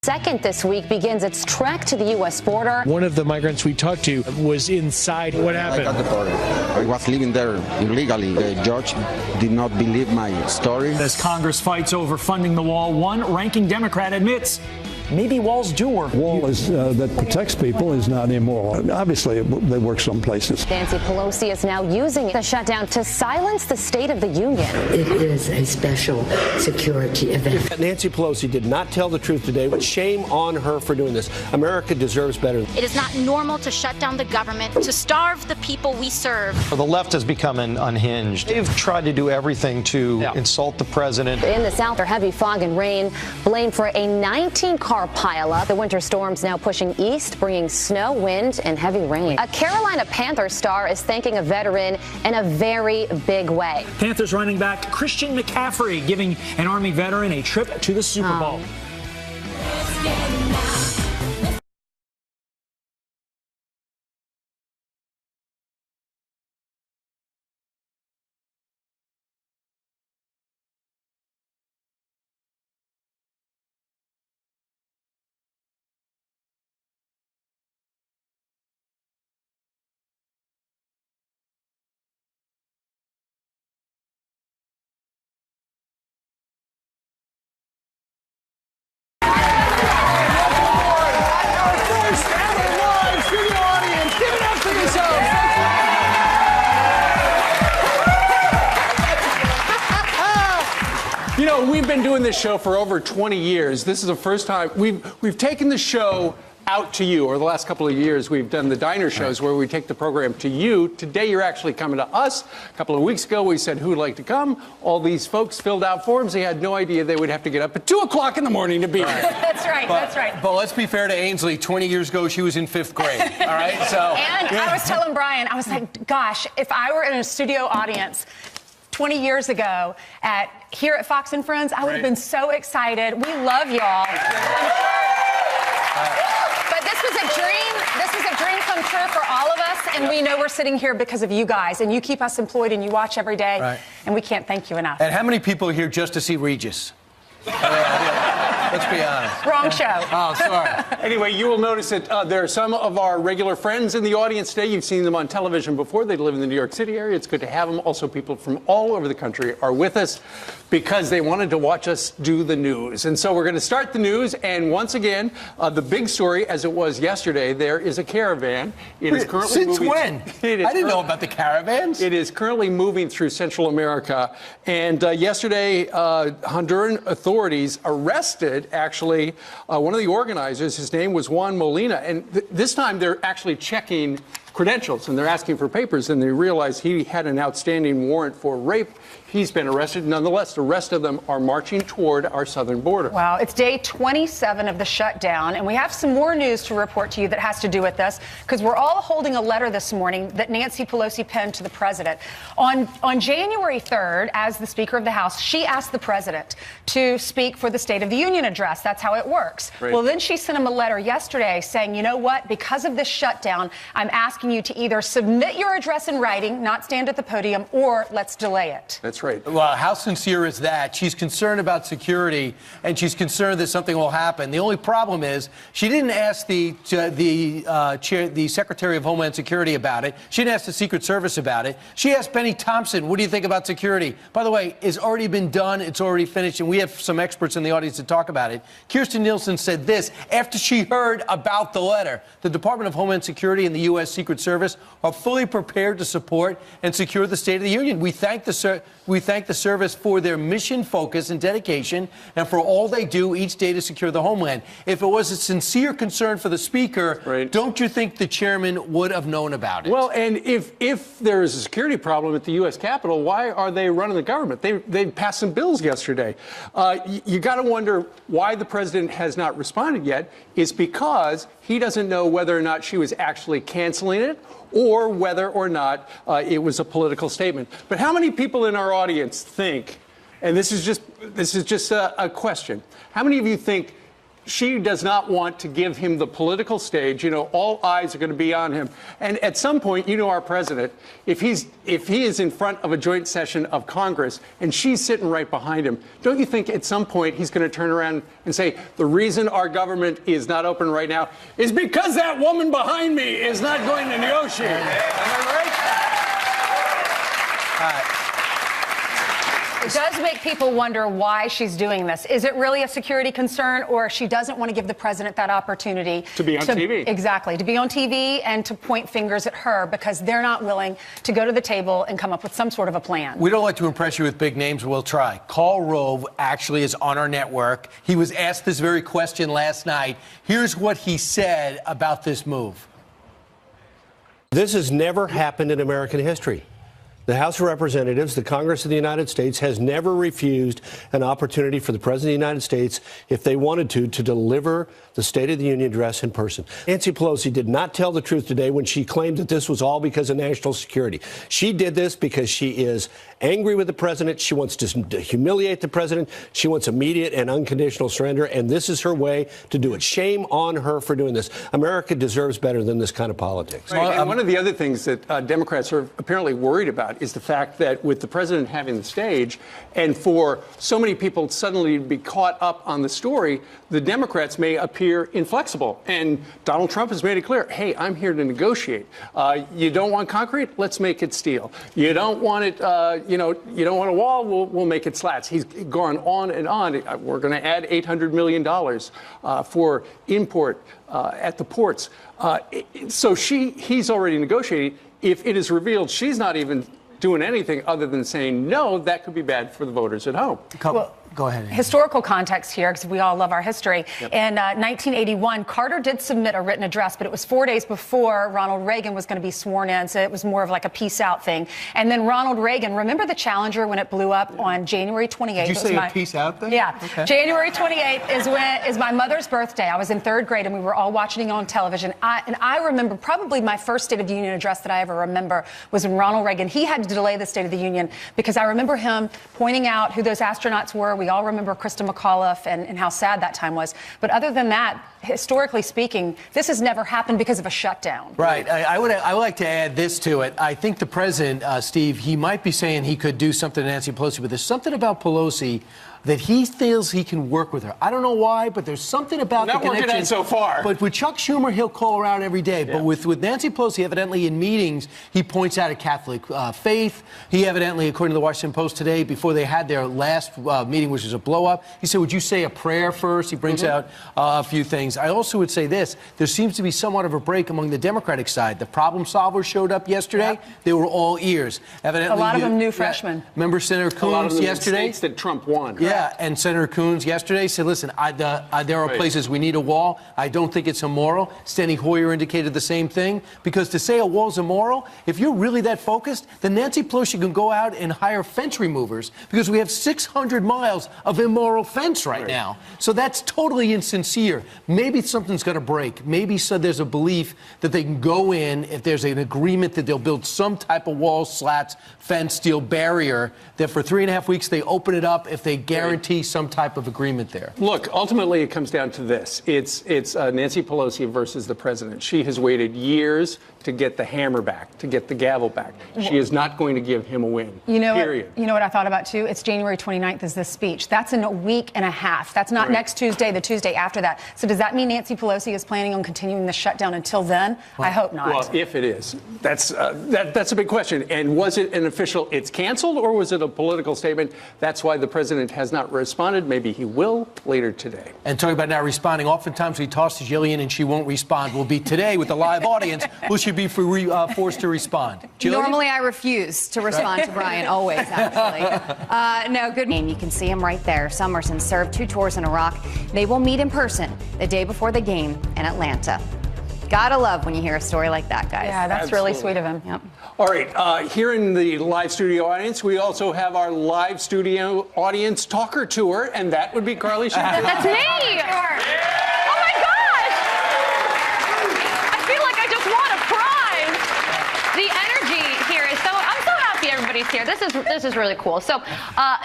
Second this week begins its trek to the U.S. border. One of the migrants we talked to was inside. What happened? I got deported. I was living there illegally. The judge did not believe my story. As Congress fights over funding the wall, one ranking Democrat admits maybe walls do work. Wall is that protects people is not immoral. Obviously, they work some places. Nancy Pelosi is now using the shutdown to silence the State of the Union. It is a special security event. Nancy Pelosi did not tell the truth today, but shame on her for doing this. America deserves better. It is not normal to shut down the government, to starve the people we serve. The left has become unhinged. They've tried to do everything to insult the president. In the South, heavy fog and rain blamed for a 19-car pileup. The winter storm's now pushing east, bringing snow, wind, and heavy rain. A Carolina Panthers star is thanking a veteran in a very big way. Panthers running back Christian McCaffrey giving an Army veteran a trip to the Super Bowl. You know, we've been doing this show for over 20 years. This is the first time we've taken the show out to you. Over the last couple of years, we've done the diner shows where we take the program to you. Today, you're actually coming to us. A couple of weeks ago, we said who would like to come. All these folks filled out forms. They had no idea they would have to get up at 2 o'clock in the morning to be here. That's right. That's right. But let's be fair to Ainsley. 20 years ago, she was in 5th grade. All right. So. And I was telling Brian, I was like, gosh, if I were in a studio audience 20 years ago here at Fox and Friends, I would have been so excited. We love y'all. But this was a dream come true for all of us, and we know we're sitting here because of you guys, and you keep us employed, and you watch every day, and we can't thank you enough. And how many people are here just to see Regis? Let's be honest. Wrong show. Oh, sorry. Anyway, you will notice that there are some of our regular friends in the audience today. You've seen them on television before. They live in the New York City area. It's good to have them. Also, people from all over the country are with us because they wanted to watch us do the news. And so we're going to start the news. And once again, the big story, as it was yesterday, there is a caravan. It is currently Since moving. when? I didn't know about the caravans. It is currently moving through Central America. And yesterday, Honduran authorities arrested, actually, one of the organizers. His name was Juan Molina. And this time, they're actually checking credentials, and they're asking for papers, and they realize he had an outstanding warrant for rape. He's been arrested. Nonetheless, the rest of them are marching toward our southern border. Wow, it's day 27 of the shutdown, and we have some more news to report to you that has to do with this, because we're all holding a letter this morning that Nancy Pelosi penned to the president. On January 3rd, as the Speaker of the House, she asked the president to speak for the State of the Union address. That's how it works. Right. Well, then she sent him a letter yesterday saying, you know what, because of this shutdown, I'm asking you to either submit your address in writing, not stand at the podium, or let's delay it. That's right. Well, how sincere is that? She's concerned about security, and she's concerned that something will happen. The only problem is she didn't ask the Secretary of Homeland Security about it. She didn't ask the Secret Service about it. She asked Benny Thompson, what do you think about security? By the way, it's already been done. It's already finished, and we have some experts in the audience to talk about it. Kirstjen Nielsen said this after she heard about the letter. The Department of Homeland Security and the U.S. Secret Service are fully prepared to support and secure the State of the Union. We thank the service for their mission focus and dedication and for all they do each day to secure the homeland. If it was a sincere concern for the Speaker, don't you think the chairman would have known about it? Well, and if there is a security problem at the U.S. Capitol, why are they running the government? They passed some bills yesterday. You got to wonder why the president has not responded yet. Is because he doesn't know whether or not she was actually canceling it or whether or not it was a political statement. But how many people in our audience think, and this is just a question, how many of you think she does not want to give him the political stage. You know, all eyes are going to be on him. And at some point, you know, our president, if he is in front of a joint session of Congress and she's sitting right behind him, don't you think at some point he's going to turn around and say, the reason our government is not open right now is because that woman behind me is not going to negotiate. Am I right? It does make people wonder why she's doing this. Is it really a security concern, or she doesn't want to give the president that opportunity to be on TV? Exactly, to be on TV and to point fingers at her because they're not willing to go to the table and come up with some sort of a plan. We don't like to impress you with big names. We'll try. Karl Rove actually is on our network. He was asked this very question last night. Here's what he said about this move. This has never happened in American history. The House of Representatives, the Congress of the United States, has never refused an opportunity for the President of the United States, if they wanted to deliver the State of the Union address in person. Nancy Pelosi did not tell the truth today when she claimed that this was all because of national security. She did this because she is angry with the president. She wants to humiliate the president. She wants immediate and unconditional surrender, and this is her way to do it. Shame on her for doing this. America deserves better than this kind of politics. Right, and one of the other things that Democrats are apparently worried about is the fact that with the president having the stage, and for so many people suddenly to be caught up on the story, the Democrats may appear inflexible. And Donald Trump has made it clear, hey, I'm here to negotiate. You don't want concrete? Let's make it steel. You don't want it, you don't want a wall? We'll make it slats. He's gone on and on. We're going to add $800 million for import at the ports. So he's already negotiating. If it is revealed she's not even doing anything other than saying no, that could be bad for the voters at home. Go ahead. Historical context here, because we all love our history. Yep. In 1981, Carter did submit a written address, but it was 4 days before Ronald Reagan was going to be sworn in, so it was more of like a peace out thing. And then Ronald Reagan, remember the Challenger when it blew up on January 28th? Did you say a peace out thing? Yeah. Okay. January 28th is my mother's birthday. I was in 3rd grade, and we were all watching it on television. I remember probably my first State of the Union address that I ever remember was when Ronald Reagan, he had to delay the State of the Union because I remember him pointing out who those astronauts were. We all remember Krista McAuliffe and how sad that time was. But other than that, historically speaking, this has never happened because of a shutdown. Right. I would like to add this to it. I think the president, Steve, he might be saying he could do something to Nancy Pelosi, but there's something about Pelosi that he feels he can work with her. I don't know why, but there's something about not the connection. Working out so far. But with Chuck Schumer, he'll call her out every day. Yeah. But with Nancy Pelosi, evidently in meetings, he points out a Catholic faith. He evidently, according to the Washington Post today, before they had their last meeting, which was a blow-up, he said, would you say a prayer first? He brings out a few things. I also would say this. There seems to be somewhat of a break among the Democratic side. The problem solvers showed up yesterday. Yep. They were all ears. Evidently, a lot of them new freshmen. Remember Senator Coons a lot of them yesterday? In states that Trump won. Yeah, and Senator Coons yesterday said, listen, there are places we need a wall. I don't think it's immoral. Steny Hoyer indicated the same thing. Because to say a wall's immoral, if you're really that focused, then Nancy Pelosi can go out and hire fence removers because we have 600 miles of immoral fence right now. So that's totally insincere. Maybe something's going to break. Maybe there's a belief that they can go in, if there's an agreement that they'll build some type of wall, slats, fence, steel barrier, that for 3.5 weeks they open it up if they guarantee some type of agreement there. Look, ultimately it comes down to this. It's Nancy Pelosi versus the president. She has waited years to get the hammer back, to get the gavel back. She is not going to give him a win. Period. You know what I thought about too? It's January 29th is this speech. That's in a week and a half. That's not next Tuesday, the Tuesday after that. So does that mean Nancy Pelosi is planning on continuing the shutdown until then? Well, I hope not. Well, if it is, that's a big question. And was it an official, it's canceled, or was it a political statement? That's why the president has not responded. Maybe he will later today. And talking about not responding, oftentimes we toss to Jillian and she won't respond. Will be today with the live audience. Will she be forced to respond? Jillian? Normally I refuse to respond to Brian, always, actually. No, good. And you can see him right there. Summerson served 2 tours in Iraq. They will meet in person the day before the game in Atlanta. Gotta love when you hear a story like that, guys. Yeah, that's really sweet of him. Yep. All right, here in the live studio audience, we also have our live studio audience talker tour, and that would be Carly Schaefer. That's me! Oh my gosh! I feel like I just won a prize. The energy here is I'm so happy everybody's here. this is really cool. So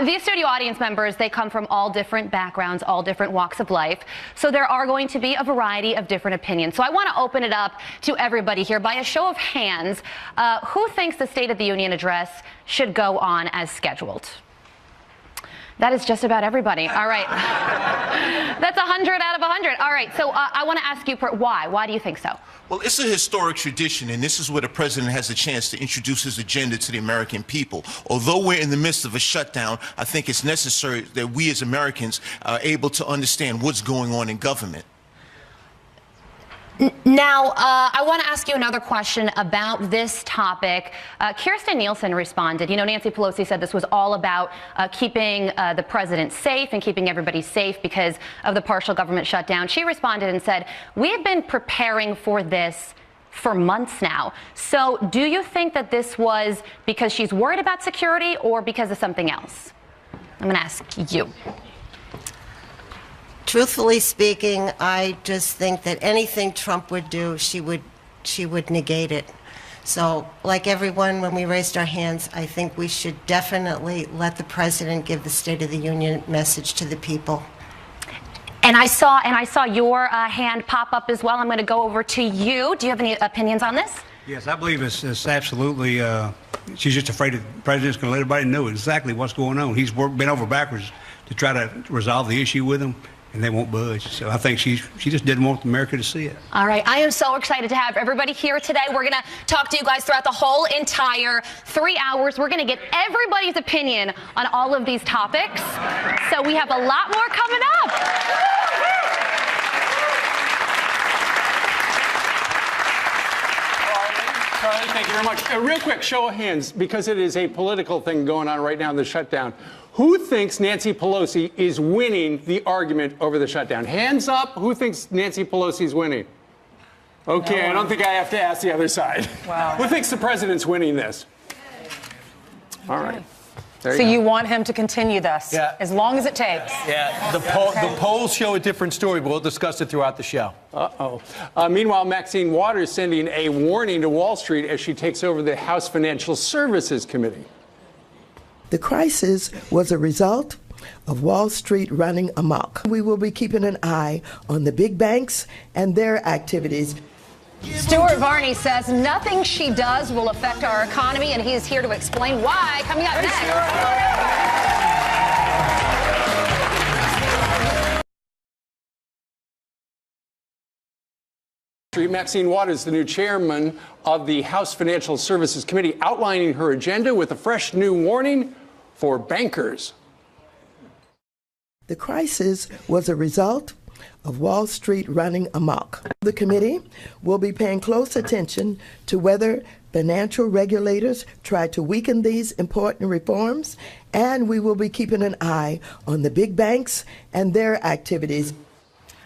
these studio audience members, they come from all different backgrounds, all different walks of life. So there are going to be a variety of different opinions. So I want to open it up to everybody here by a show of hands. Who thinks the State of the Union address should go on as scheduled? That is just about everybody. All right. That's 100 out of 100. All right. So I want to ask you, why? Why do you think so? Well, it's a historic tradition, and this is where the president has a chance to introduce his agenda to the American people. Although we're in the midst of a shutdown, I think it's necessary that we as Americans are able to understand what's going on in government. Now, I want to ask you another question about this topic. Kirstjen Nielsen responded. You know, Nancy Pelosi said this was all about keeping the president safe and keeping everybody safe because of the partial government shutdown. She responded and said, we have been preparing for this for months now. So do you think that this was because she's worried about security or because of something else? I'm going to ask you. Truthfully speaking, I just think that anything Trump would do, she would negate it. So, like everyone, when we raised our hands, I think we should definitely let the president give the State of the Union message to the people. And I saw your hand pop up as well. I'm going to go over to you. Do you have any opinions on this? Yes, I believe it's absolutely. She's just afraid that the president's going to let everybody know exactly what's going on. He's bent over backwards to try to resolve the issue with them, and they won't budge. So I think she just didn't want America to see it. All right. I am so excited to have everybody here today. We're going to talk to you guys throughout the whole entire 3 hours. We're going to get everybody's opinion on all of these topics. So we have a lot more coming up. Charlie, thank you very much. Real quick, show of hands, because it is a political thing going on right now in the shutdown. Who thinks Nancy Pelosi is winning the argument over the shutdown? Hands up. Who thinks Nancy Pelosi is winning? Okay, I don't think I have to ask the other side. Wow. Who thinks the president's winning this? All right. There So you you want him to continue this as long as it takes? Yeah, the polls show a different story, but we'll discuss it throughout the show. Meanwhile, Maxine Waters sending a warning to Wall Street as she takes over the House Financial Services Committee. The crisis was a result of Wall Street running amok. We will be keeping an eye on the big banks and their activities. Stuart Varney says nothing she does will affect our economy, and he is here to explain why. Coming up next. Maxine Waters, the new chairman of the House Financial Services Committee, outlining her agenda with a fresh new warning for bankers. The crisis was a result of Wall Street running amok. The committee will be paying close attention to whether financial regulators try to weaken these important reforms, and we will be keeping an eye on the big banks and their activities.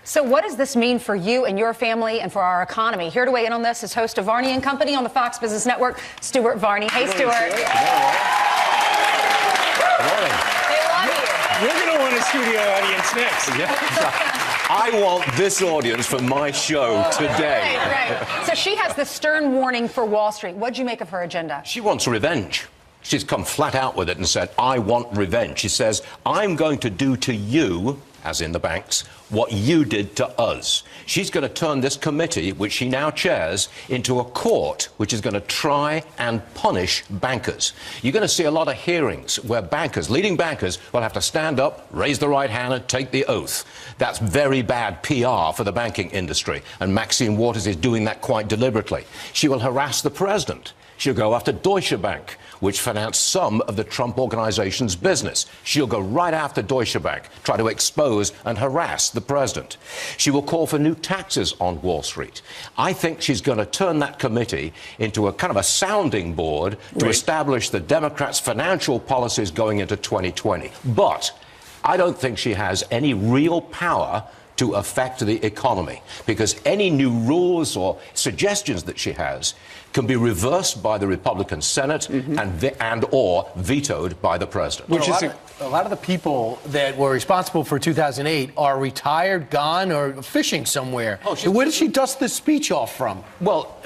So what does this mean for you and your family and for our economy? Here to weigh in on this is host of Varney and Company on the Fox Business Network, Stuart Varney. Hey, Stuart. We're going to want a studio audience next. I want this audience for my show today. Right. So she has the stern warning for Wall Street. What'd you make of her agenda? She wants revenge. She's come flat out with it and said, I want revenge. She says, I'm going to do to you, as in the banks, what you did to us. She's going to turn this committee, which she now chairs, into a court which is going to try and punish bankers. You're going to see a lot of hearings where bankers, leading bankers, will have to stand up, raise the right hand and take the oath. That's very bad PR for the banking industry, and Maxine Waters is doing that quite deliberately. She will harass the president. She'll go after Deutsche Bank, which financed some of the Trump organization's business. She'll go right after Deutsche Bank, try to expose and harass the president. She will call for new taxes on Wall Street. I think she's going to turn that committee into a kind of a sounding board to establish the Democrats' financial policies going into 2020. But I don't think she has any real power to affect the economy, because any new rules or suggestions that she has can be reversed by the Republican Senate and or vetoed by the president. Which is a lot of the people that were responsible for 2008 are retired, gone, or fishing somewhere. Where did she dust this speech off from? Well,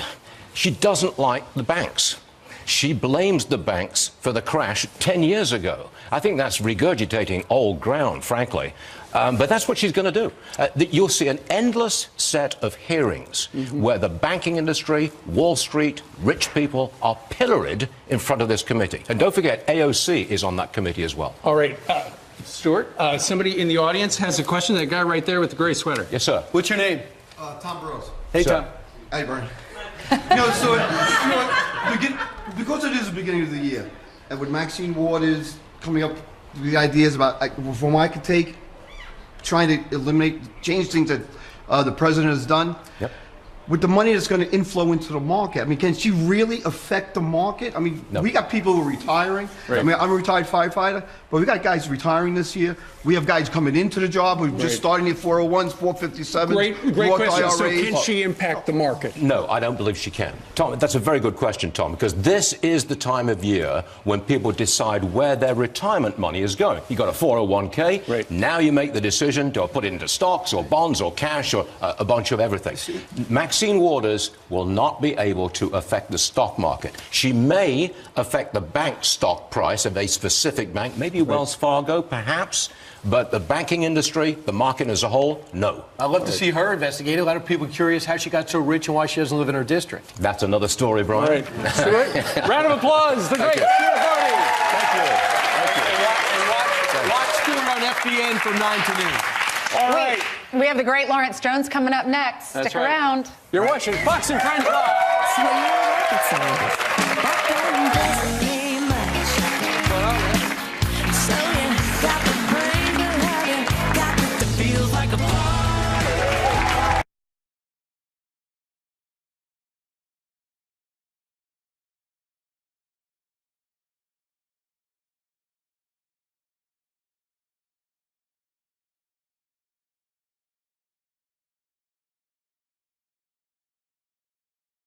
she doesn't like the banks. She blames the banks for the crash 10 years ago. I think that's regurgitating old ground, frankly. But that's what she's going to do. You'll see an endless set of hearings where the banking industry, Wall Street, rich people are pilloried in front of this committee. And don't forget, AOC is on that committee as well. All right. Stuart, somebody in the audience has a question. That guy right there with the gray sweater. Yes, sir. What's your name? Tom Burrows. Hey, Sir. Tom. Hey, Brian. Because it is the beginning of the year, and with Maxine Waters coming up with the ideas about reform I could take, trying to change things that the president has done. Yep. With the money that's going to inflow into the market, I mean, can she really affect the market? I mean, we got people who are retiring. Right. I mean, I'm a retired firefighter, but we got guys retiring this year. We have guys coming into the job who are just starting at 401s, 457s. Great question. IRAs. So can she impact the market? No, I don't believe she can. Tom, that's a very good question, Tom, because this is the time of year when people decide where their retirement money is going. You got a 401k. Right. Now you make the decision, do I put it into stocks or bonds or cash or a bunch of everything. Maxine Waters will not be able to affect the stock market. She may affect the bank stock price of a specific bank, maybe Wells Fargo, perhaps. But the banking industry, the market as a whole, no. I'd love to see her investigate. A lot of people curious how she got so rich and why she doesn't live in her district. That's another story, Brian. All right. Stuart, round of applause. The great Stuart Hardy. Thank you. And watch Stuart on FBN from 9 to noon. All right. We have the great Lawrence Jones coming up next. That's Stick right. around. You're watching Fox and Friends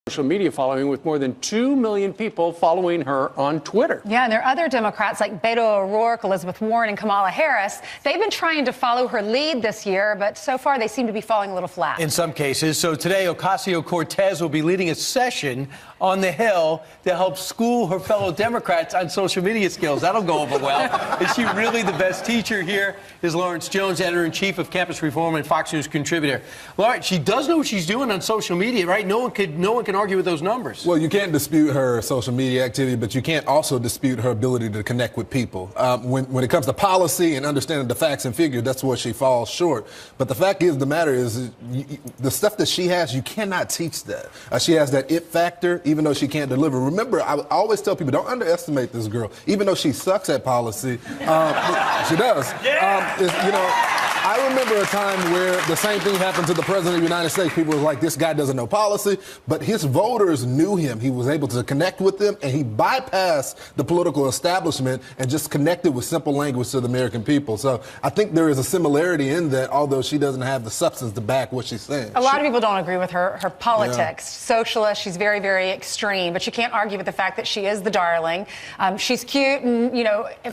social media following with more than 2 million people following her on Twitter. Yeah, and there are other Democrats like Beto O'Rourke, Elizabeth Warren, and Kamala Harris. They've been trying to follow her lead this year, but so far they seem to be falling a little flat. In some cases. So today, Ocasio-Cortez will be leading a session on the Hill to help school her fellow Democrats on social media skills. That'll go over well. Is she really the best teacher? Here is Lawrence Jones, editor-in-chief of Campus Reform and Fox News contributor. Lawrence, she does know what she's doing on social media, right? No one can argue with those numbers. Well, you can't dispute her social media activity, but you can't also dispute her ability to connect with people. When it comes to policy and understanding the facts and figures, that's where she falls short. But the fact is, the matter is, the stuff that she has, you cannot teach that. She has that it factor, even though she can't deliver. Remember, I always tell people, don't underestimate this girl. Even though she sucks at policy, she does. I remember a time where the same thing happened to the president of the United States. People were like, this guy doesn't know policy. But his voters knew him. He was able to connect with them, and he bypassed the political establishment and just connected with simple language to the American people. So I think there is a similarity in that, although she doesn't have the substance to back what she's saying. A lot of people don't agree with her politics. Socialist, she's very, very extreme, but you can't argue with the fact that she is the darling. She's cute and,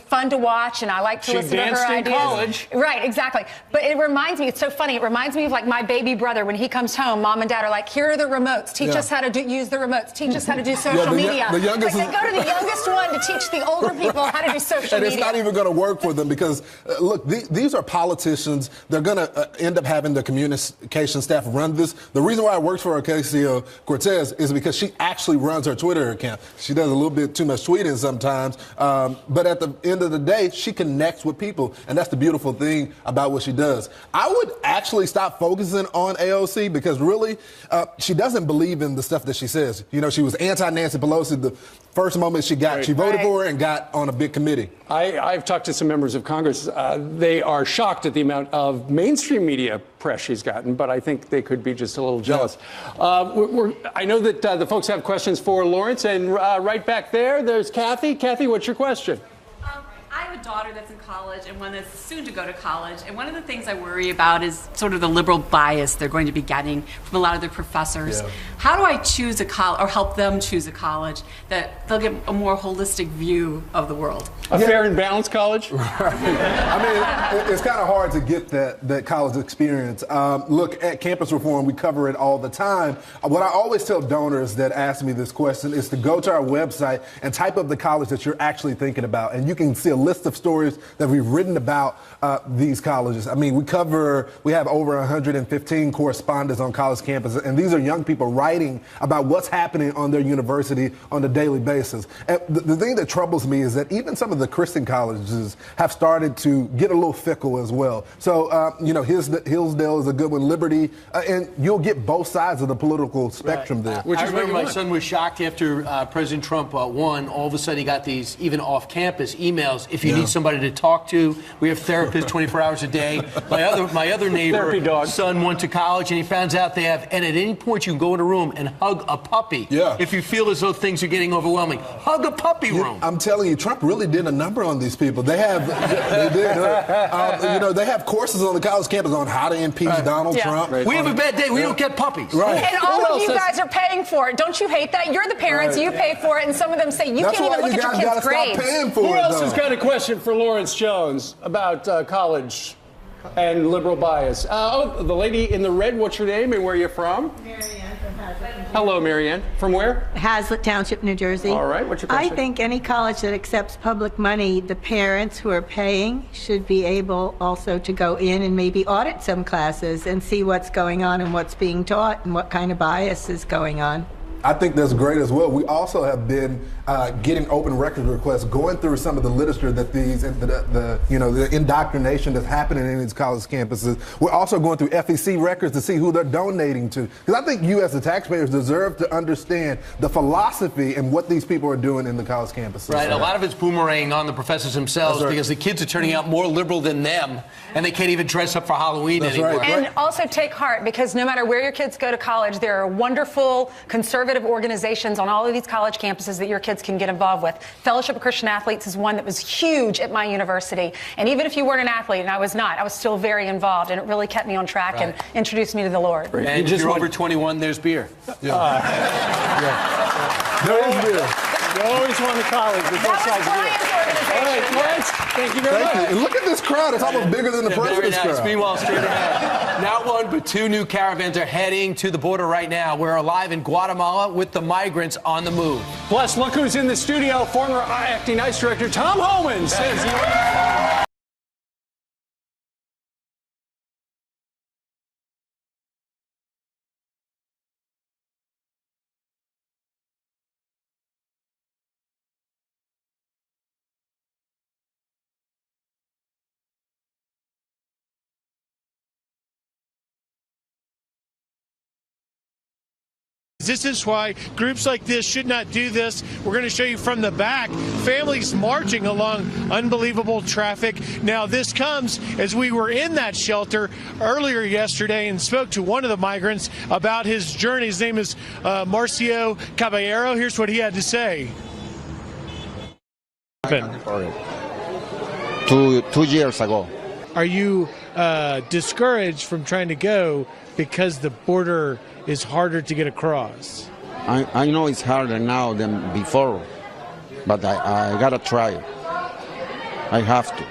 fun to watch, and I like to listen to her ideas. She danced in college. Right, exactly. But it reminds me, it's so funny, it reminds me of like my baby brother when he comes home, mom and dad are like, here are the remotes, teach us how to use the remotes, teach us how to do social media. The youngest they go to the youngest one to teach the older people how to do social and media. It's not even going to work for them because, look, these are politicians. They're going to end up having the communication staff run this. The reason why it works for Ocasio-Cortez is because she actually runs her Twitter account. She does a little bit too much tweeting sometimes, but at the end of the day, she connects with people, and that's the beautiful thing about what she does. I would actually stop focusing on AOC because really, she doesn't believe in the stuff that she says. She was anti-Nancy Pelosi the first moment she got. Right. She voted for her and got on a big committee. I've talked to some members of Congress. They are shocked at the amount of mainstream media press she's gotten, but I think they could be just a little jealous. I know that the folks have questions for Lawrence, and right back there's Kathy. Kathy, what's your question? I have a daughter that's in college and one that's soon to go to college, and one of the things I worry about is sort of the liberal bias they're going to be getting from a lot of their professors. how do I choose a college or help them choose a college that they'll get a more holistic view of the world? A fair and balanced college? Right. I mean, it's kind of hard to get that college experience. Look, at Campus Reform, we cover it all the time. What I always tell donors that ask me this question is to go to our website and type up the college that you're actually thinking about. And you can see a list of stories that we've written about these colleges. I mean, we have over 115 correspondents on college campuses, and these are young people writing about what's happening on their university on a daily basis. And the thing that troubles me is that even some of the Christian colleges have started to get a little fickle as well. So, Hillsdale is a good one, Liberty, and you'll get both sides of the political spectrum there. I remember my son was shocked after President Trump won. All of a sudden, he got these, even off-campus emails. If you need somebody to talk to, we have therapists 24 hours a day. My other neighbor, son went to college, and he found out they have, and at any point you can go in a room and hug a puppy. Yeah. If you feel as though things are getting overwhelming, hug a puppy room. I'm telling you, Trump really did a number on these people. They have, they have courses on the college campus on how to impeach Donald Trump. We have a bad day. We don't get puppies. Right. And all of you guys are paying for it. Don't you hate that? You're the parents. You pay for it. And some of them say you can't even look at your kids' grades. Who else has got a question for Lawrence Jones about college and liberal bias? The lady in the red, what's your name and where are you from? Marianne from Hazlitt. Hello, Marianne. From where? Hazlitt Township, New Jersey. All right, what's your question? I think any college that accepts public money, the parents who are paying should be able also to go in and maybe audit some classes and see what's going on and what's being taught and what kind of bias is going on. I think that's great as well. We also have been getting open records requests, going through some of the literature that the indoctrination that's happening in these college campuses. We're also going through FEC records to see who they're donating to. Because I think you as the taxpayers deserve to understand the philosophy and what these people are doing in the college campuses. Right, a lot of it's boomeranging on the professors themselves because the kids are turning out more liberal than them, and they can't even dress up for Halloween anymore. Right. And also take heart, because no matter where your kids go to college, there are wonderful conservative organizations on all of these college campuses that your kids can get involved with. Fellowship of Christian Athletes is one that was huge at my university. And even if you weren't an athlete, and I was not, I was still very involved, and it really kept me on track and introduced me to the Lord. And if you're over 21, there's beer. There is beer. You always want to college with both sides of it. All right, Lawrence, thank you very much. And look at this crowd. It's almost bigger than the president's crowd. Meanwhile, straight ahead. Not one, but two new caravans are heading to the border right now. We're live in Guatemala with the migrants on the move. Plus, look who's in the studio. Former acting ICE director Tom Homan says he... This is why groups like this should not do this. We're going to show you from the back, families marching along unbelievable traffic. Now, this comes as we were in that shelter earlier yesterday and spoke to one of the migrants about his journey. His name is Marcio Caballero. Here's what he had to say. 2 years ago. Are you discouraged from trying to go because the border is harder to get across? I know it's harder now than before, but I gotta try it. I have to.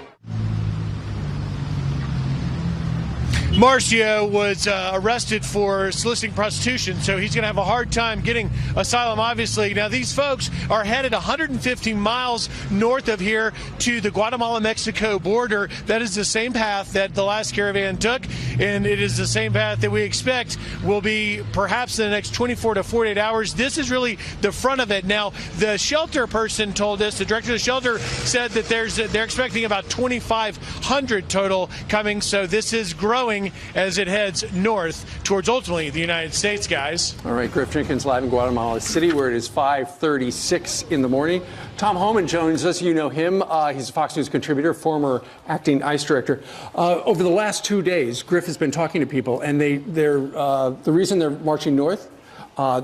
Marcio was arrested for soliciting prostitution, so he's going to have a hard time getting asylum, obviously. Now, these folks are headed 150 miles north of here to the Guatemala-Mexico border. That is the same path that the last caravan took, and it is the same path that we expect will be perhaps in the next 24 to 48 hours. This is really the front of it. Now, the shelter person told us, the director of the shelter said that they're expecting about 2,500 total coming, so this is growing as it heads north towards ultimately the United States, guys. All right, Griff Jenkins live in Guatemala City, where it is 5:36 in the morning. Tom Homan joins us. You know him. He's a Fox News contributor, former acting ICE director. Over the last 2 days, Griff has been talking to people, and the reason they're marching north,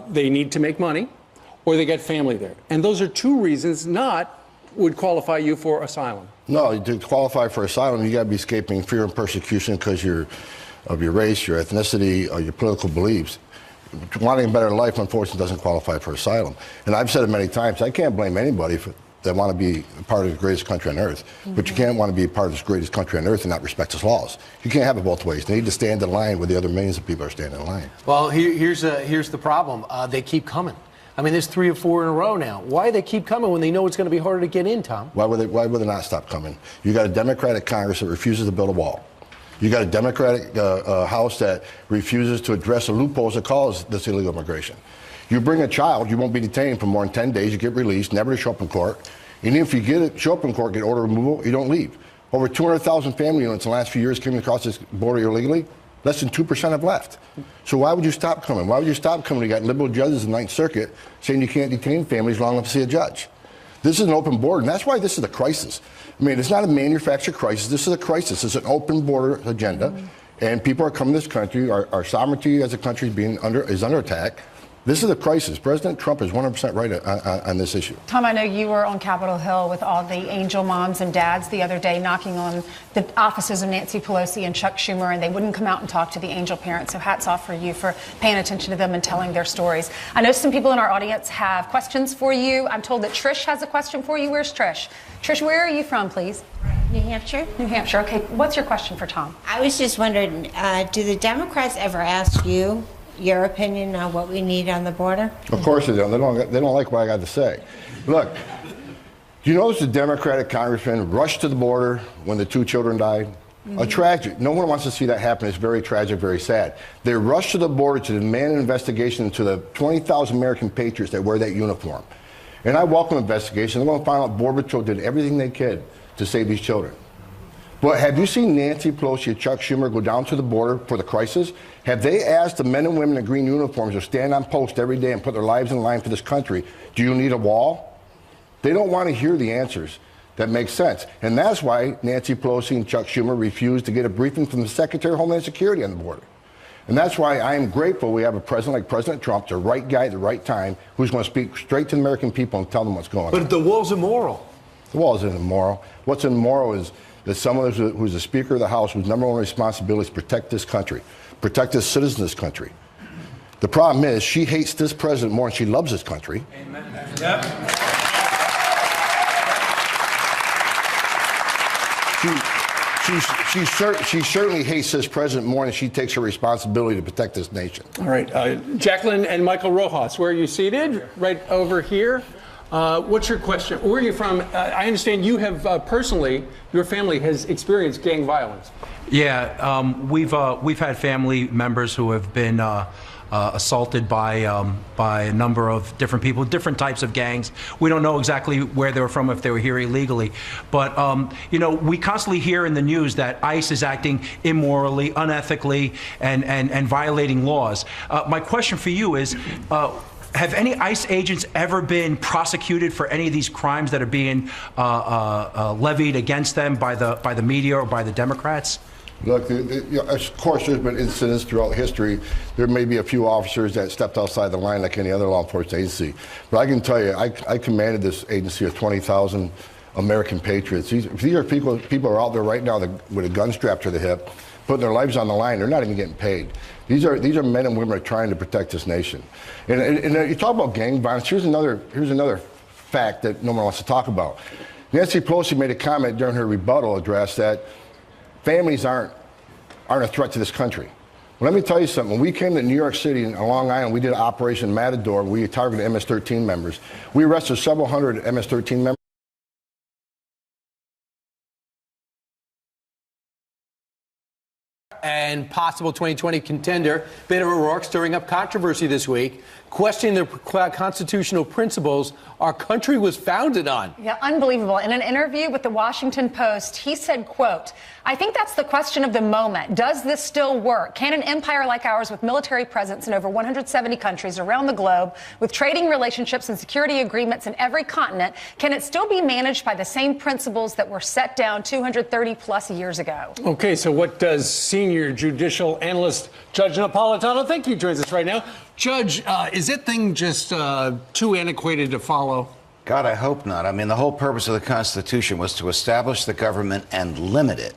they need to make money, or they get family there. And those are two reasons would qualify you for asylum. No, to qualify for asylum, you got to be escaping fear and persecution because of your race, your ethnicity, or your political beliefs. wanting a better life, unfortunately, doesn't qualify for asylum. And I've said it many times, I can't blame anybody that want to be a part of the greatest country on earth. But you can't want to be a part of this greatest country on earth and not respect its laws. You can't have it both ways. They need to stand in line where the other millions of people are standing in line. Well, here's the problem. They keep coming. I mean, there's 3 or 4 in a row now. Why they keep coming when they know it's going to be harder to get in, Tom? Why would they not stop coming? You got a Democratic Congress that refuses to build a wall. You got a Democratic House that refuses to address the loopholes that cause this illegal immigration. You bring a child, you won't be detained for more than 10 days. You get released, never to show up in court. And if you show up in court, get order removal, you don't leave. Over 200,000 family units in the last few years came across this border illegally. Less than 2% have left. So why would you stop coming? Why would you stop coming? You got liberal judges in the Ninth Circuit saying you can't detain families long enough to see a judge. This is an open border, and that's why this is a crisis. I mean, it's not a manufactured crisis. This is a crisis. It's an open border agenda, and people are coming to this country. Our sovereignty as a country is under attack. This is a crisis. President Trump is 100% right on this issue. Tom, I know you were on Capitol Hill with all the angel moms and dads the other day knocking on the offices of Nancy Pelosi and Chuck Schumer, and they wouldn't come out and talk to the angel parents. So hats off for you for paying attention to them and telling their stories. I know some people in our audience have questions for you. I'm told that Trish has a question for you. Where's Trish? Trish, where are you from, please? New Hampshire. New Hampshire. Okay. What's your question for Tom? I was just wondering, do the Democrats ever ask you your opinion on what we need on the border? Of course they don't. They don't like what I got to say. Look, do you notice the Democratic congressman rushed to the border when the 2 children died? A tragedy. No one wants to see that happen. It's very tragic, very sad. They rushed to the border to demand an investigation into the 20,000 American patriots that wear that uniform. And I welcome investigation. They're going to find out Border Patrol did everything they could to save these children. But have you seen Nancy Pelosi and Chuck Schumer go down to the border for the crisis? Have they asked the men and women in green uniforms who stand on post every day and put their lives in line for this country, do you need a wall? They don't want to hear the answers that make sense. And that's why Nancy Pelosi and Chuck Schumer refused to get a briefing from the Secretary of Homeland Security on the border. And that's why I am grateful we have a president like President Trump, the right guy at the right time, who's going to speak straight to the American people and tell them what's going on. But the wall's immoral. The wall isn't immoral. What's immoral is that someone who's the Speaker of the House, whose number one responsibility is to protect this country, protect the citizens of this country. The problem is she hates this president more than she loves this country. Amen. Yep. She certainly hates this president more than she takes her responsibility to protect this nation. All right, Jacqueline and Michael Rojas, where are you seated? Right over here. What's your question? Where are you from? I understand you have personally, your family has experienced gang violence. Yeah, we've had family members who have been assaulted by a number of different people, different types of gangs. We don't know exactly where they were from, if they were here illegally. But, you know, we constantly hear in the news that ICE is acting immorally, unethically, and violating laws. My question for you is, have any ICE agents ever been prosecuted for any of these crimes that are being levied against them by the media or by the Democrats? Look, of course, there's been incidents throughout history. There may be a few officers that stepped outside the line like any other law enforcement agency. But I can tell you, I commanded this agency of 20,000 American patriots. These are people who are out there right now with a gun strapped to the hip, putting their lives on the line. They're not even getting paid. These are men and women who are trying to protect this nation. And you talk about gang violence. Here's another fact that no one wants to talk about. Nancy Pelosi made a comment during her rebuttal address that families aren't a threat to this country. Well, let me tell you something. When we came to New York City and Long Island, we did Operation Matador. We targeted MS-13 members. We arrested several hundred MS-13 members. And possible 2020 contender, Beto O'Rourke, stirring up controversy this week, questioning the constitutional principles our country was founded on. Yeah, unbelievable. In an interview with the Washington Post, he said, quote, "I think that's the question of the moment. Does this still work? Can an empire like ours with military presence in over 170 countries around the globe, with trading relationships and security agreements in every continent, can it still be managed by the same principles that were set down 230 plus years ago?" Okay, so what does senior judicial analyst Judge Napolitano think? He joins us right now. Judge, is that thing just too antiquated to follow? God, I hope not. I mean, the whole purpose of the Constitution was to establish the government and limit it,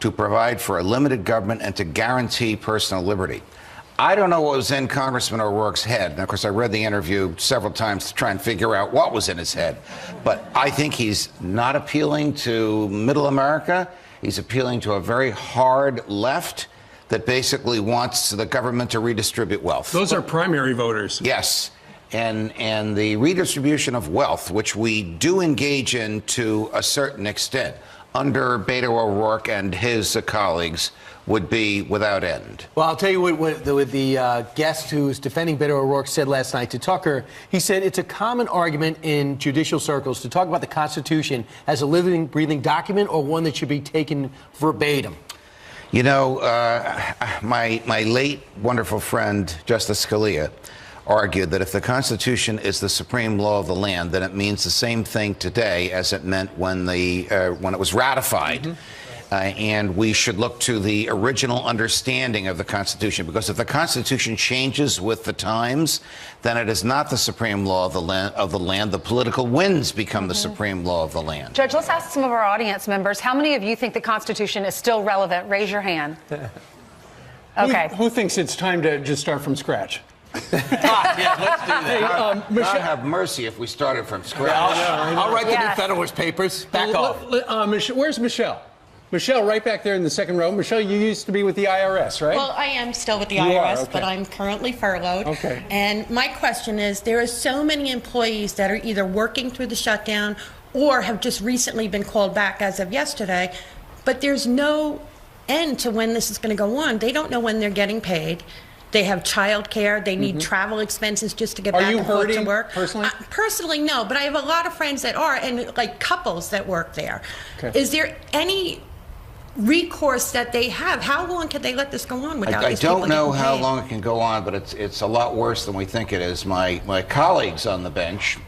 to provide for a limited government and to guarantee personal liberty. I don't know what was in Congressman O'Rourke's head. And of course, I read the interview several times to try and figure out what was in his head. But I think he's not appealing to middle America. He's appealing to a very hard left that basically wants the government to redistribute wealth. Those are primary voters. Yes. And the redistribution of wealth, which we do engage in to a certain extent under Beto O'Rourke and his colleagues, would be without end. Well, I'll tell you what the guest who's defending Beto O'Rourke said last night to Tucker. He said it's a common argument in judicial circles to talk about the Constitution as a living, breathing document or one that should be taken verbatim. You know, my late wonderful friend, Justice Scalia, argued that if the Constitution is the supreme law of the land, then it means the same thing today as it meant when it was ratified. Mm-hmm. And we should look to the original understanding of the Constitution, because if the Constitution changes with the times, then it is not the supreme law of the land. The political winds become the supreme law of the land. Judge, let's ask some of our audience members. How many of you think the Constitution is still relevant? Raise your hand. Okay. Who thinks it's time to just start from scratch? Yeah, let's do that. Hey, God have mercy if we started from scratch. I'll write the new Federalist Papers. Back off. Where's Michelle? Michelle, right back there in the second row. Michelle, you used to be with the IRS, right? Well, I am still with the You IRS, are, okay. but I'm currently furloughed. Okay. And my question is, there are so many employees that are either working through the shutdown or have just recently been called back as of yesterday, but there's no end to when this is going to go on. They don't know when they're getting paid. They have child care. They need travel expenses just to get back and forth to work. Personally? Personally, no, but I have a lot of friends that are, and like couples that work there. Okay. Is there any recourse that they have? How long can they let this go on without I these people don't know getting how paid? long it can go on, but it's a lot worse than we think it is. My colleagues on the bench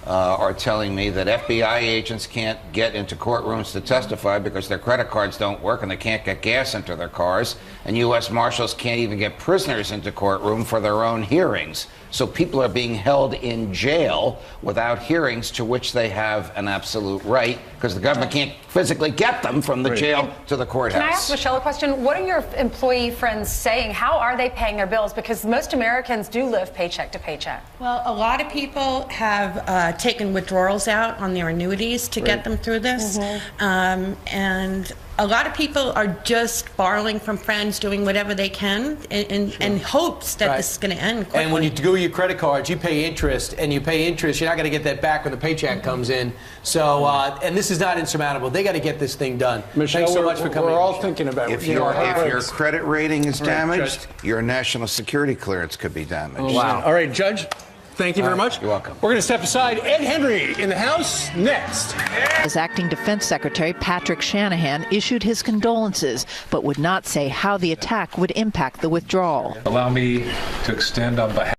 are telling me that FBI agents can't get into courtrooms to testify because their credit cards don't work and they can't get gas into their cars, and U.S. Marshals can't even get prisoners into courtroom for their own hearings. So people are being held in jail without hearings to which they have an absolute right, because the government can't physically get them from the jail to the courthouse. Can I ask Michelle a question? What are your employee friends saying? How are they paying their bills? Because most Americans do live paycheck to paycheck. Well, a lot of people have taken withdrawals out on their annuities to get them through this. And a lot of people are just borrowing from friends, doing whatever they can in hopes that this is going to end quickly. And when you go with your credit cards, you pay interest, and you pay interest, you're not going to get that back when the paycheck comes in. So, and this is not insurmountable. They got to get this thing done. Michelle, thanks so much for coming. We're all thinking about If your credit rating is damaged, your national security clearance could be damaged. Oh, wow. All right, Judge. Thank you very much. You're welcome. We're going to step aside. Ed Henry in the House next. As Acting Defense Secretary Patrick Shanahan issued his condolences, but would not say how the attack would impact the withdrawal. Allow me to extend on behalf